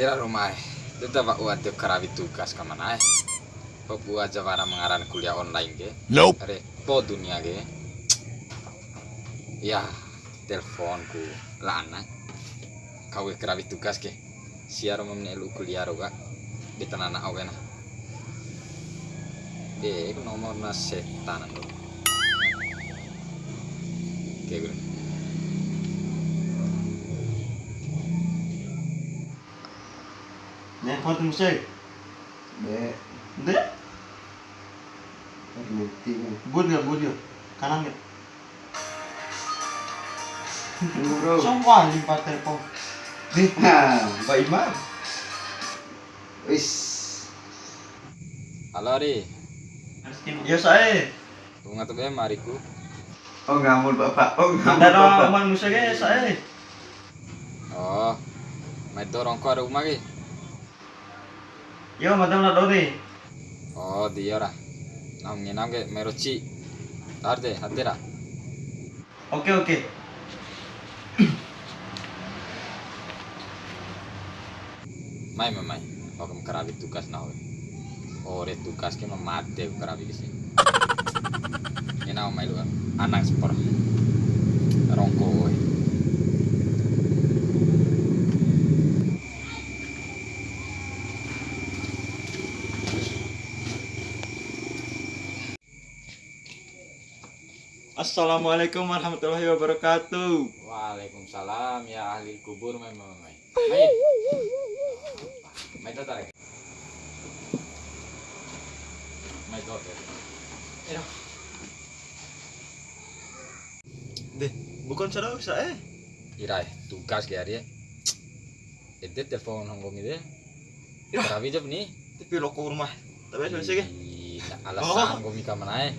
Ira rumah. Dita pak uat tiap karabi tugas kamana. Pak buat jawara mengaran kuliah online ke. Nope. Are po dunia ke. Ya, teleponku lana. Kau karabi tugas ke. Siar memnelu kuliah roga. Di tanah awena. Aku nomor na setan ando. Kayak gue. Nih, foto musik. Be, Deh, mati kan. budi, kanan ya. Bro. Semua lipat telepon. Nih, Nah, Pak Imam. Wis. Halo Ari. ya saya. Bunga tuh mariku. Oh, ngamul Bapak. Oh, ngamul Ada Bapak. oman musiknya saya. Oh. Mai dorong ko ada rumah ke. Yo, madam lah dori. Oh, dia lah. Nam ke meroci. Tarde, hatera. Oke. Mai. Aku kerabi tugas nawe. Ore tugas ke memate kerabi kisi. Ina mai lu anak sport. Rongko we. Assalamualaikum warahmatullahi wabarakatuh. Waalaikumsalam ya ahli kubur mai. Mai tatar. Mai tatar. Deh, bukan saudara saya. Irai tugas ke hari. Ede telepon hongkong ide. Ya. Kerabi jab nih. Tapi rokok rumah. Tapi selesai ke? Alasan gomi kamana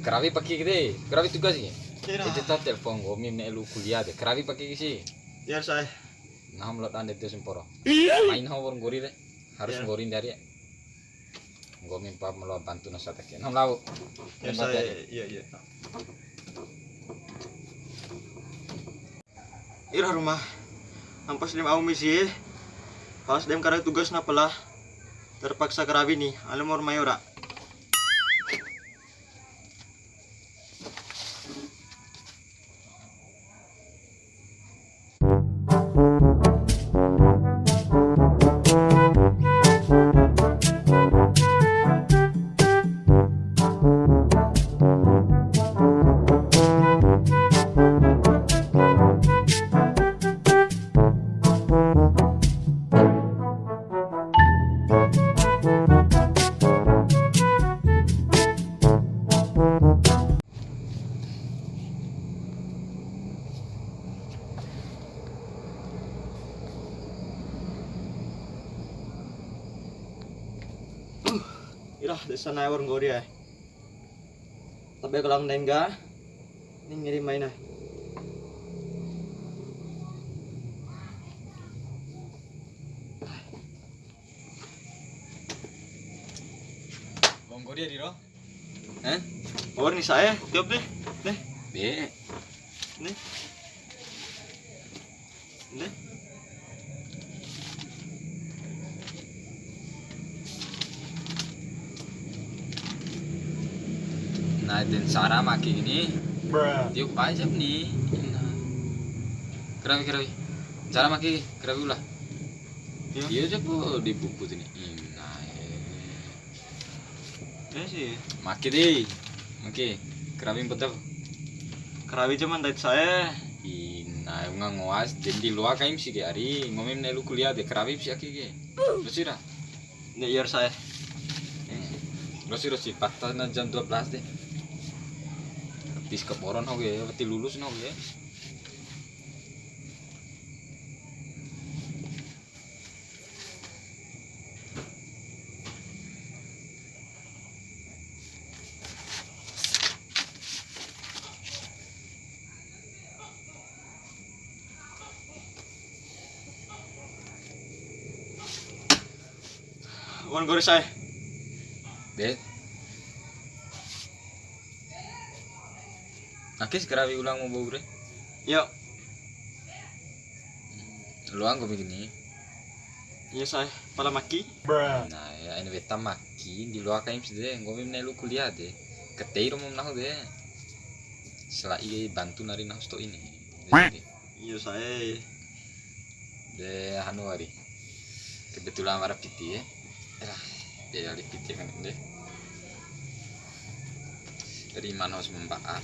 kerabi pakai gede kerabi tugas sih Kira. itu tak telepon gomi nelu kuliah deh kerabi pakai sih Ya saya. nah melot ande itu semporo main hawar gori deh harus Ya. gorin dari gomi pap melot bantu nasa takin nam lau Ya saya. Iya. Ira rumah. Ampas dem au misi. Pas dem karena tugas na pala. Terpaksa kerabi nih. Alam or mayora. Ira, desa na war ngori ay. Tapi kalau nengga, ning ngiri main na. bong gori di ro War ni saya, tiap deh. Nih, be nih. nah den sara maki ini Bruh. tiup aja nih kerabi sara maki kerabi ulah dia aja po di buku ini nah Ya sih. maki deh maki kerabi betul Kerabi cuman dari saya. Ina nga ngoas den di luar kaim sih ke ari ngomim nelu kuliah de kerabi sih aki ke Rosira Nih year saya. Rosi patah na jam 12 deh habis keporon ho ge pati lulus no ge Wan gori saya. be Akis kerabi ulang mau bau bre Yuk. luang ko begini Iya saya pala maki. Nah, ya ini beta maki di luar kaim sih deh, ngomong nelu kuliah deh. Ketei rumah nahu deh. Selai bantu nari nahu sto ini. Jadi, Iya saya. deh anu hari. Kebetulan marah piti ya. Dia ali piti kan deh. Dari mana harus membahas.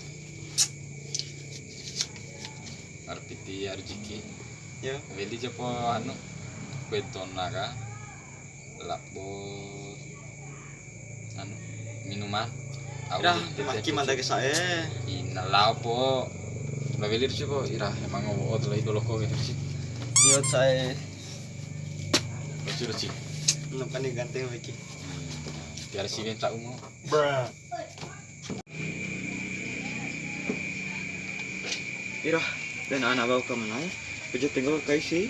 Marah piti rezeki. Ya. Vedi jepo anu kweton naga lapo anu minuman Ira dimaki manda ke saya. ina lapo la velir jepo ira emang o otro idolo ko gitu sih Iya saya. lucu Nampak nih ganteng lagi. biar sih ben tak ungu Ira dan anak bawa ke mana? Kerja tinggal kayak sih.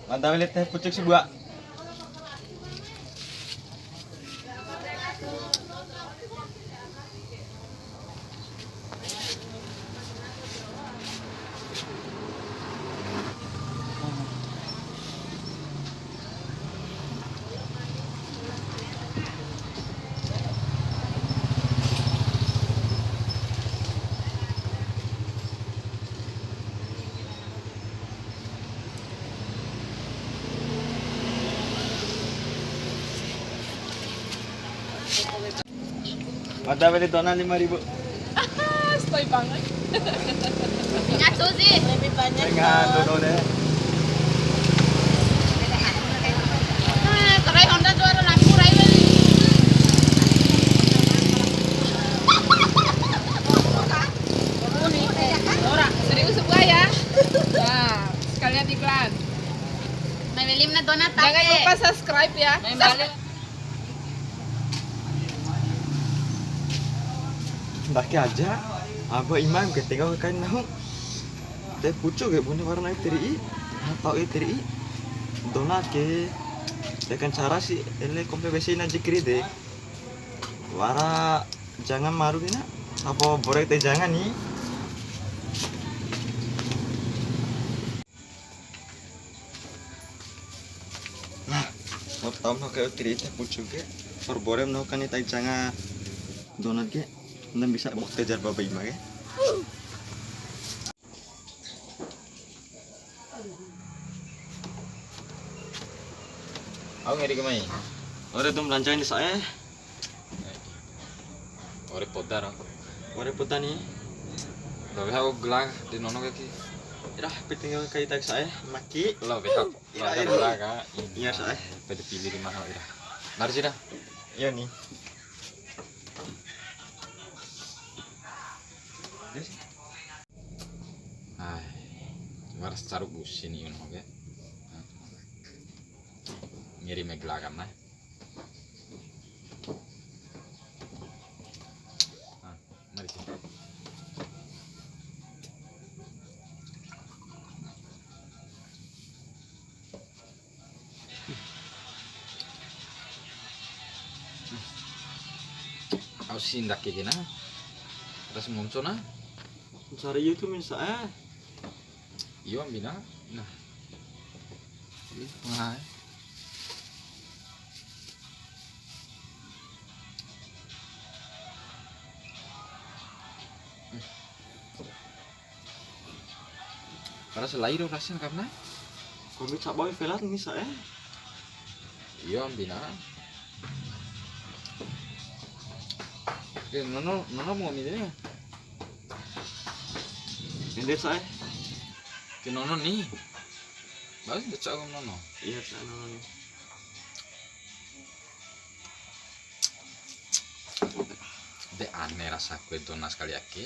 Mantap lihat teh pucuk si buah. Mantap lihat dona 5.000. Stoy banget. Ingat Suzy. Lebih banyak. Dengan dono deh. Terai Honda juara laku Raywell. Ora, serius sebuah ya. Nah, sekalian iklan. Malilim na donat Jangan lupa subscribe ya. Daki aja. Aba imam ketinggal kain nahu. Teh pucuk ya punya warna teri. Atau teri. Donat ke. Dengan cara sih ele kompe besin aja kiri deh. Wara jangan maru kena. Apa borek teh jangan nih. Nah, mau tahu no kayak teri teh pucuk ke. Perborem no kan teh jangan donat ke. Nang bisa bok kejar baba ima ke. aku ngeri kemai Ore tuh melancain saya. ore podar Ore putani. lo aku gelang di nono kaki Ira pitinggal kayak tak saya maki. lo behak lo ada gelang ka Iya saya. pada pilih di mana ira mari sih dah Iya nih. ai harus taruh bus ini kan oke ngiri meglakan nah mari sih aku sih ndak kayak gini terus muncul nah Cari YouTube misalnya. iya bina nah nah para selain rasanya karena Kau bisa bawa velat misalnya. iya bina nono mau milihnya Ini saya. ke nono nih bagus baca aku nono Iya sana nih. de aneh rasa kue donat sekali ake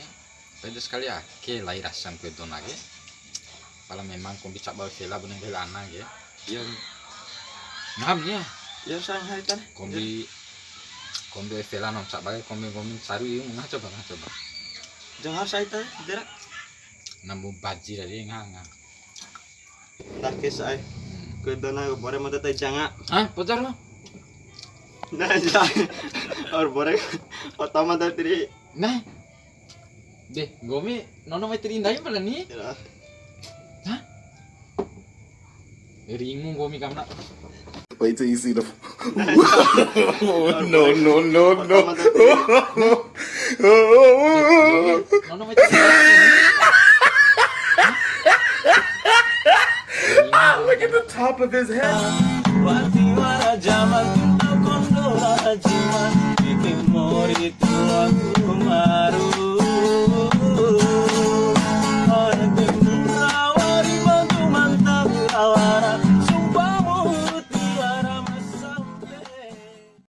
beda sekali ake lai rasa kue donat ke kalau memang kau bisa bawa vela bener vela anak ya Iya. ngam ya Iya saya hari tadi. kombi vela nom sak bagai kombi saru itu nggak coba Jangan saya tadi. Tidak. nambung baji dari nggak Tak kisah. Kau dona boleh mata teh jangan. ah putar lo Nah jangan. Or boleh. Otama tadi. nah Deh, gomi nono mai terindah pala nih. Hah? Ringu gomi kamna. Wait till you see the. No, no, no, no. Nono mai terindah. Look at the top of his head. Wati wara jaman, kondo rajiman, bikin mori tuaku.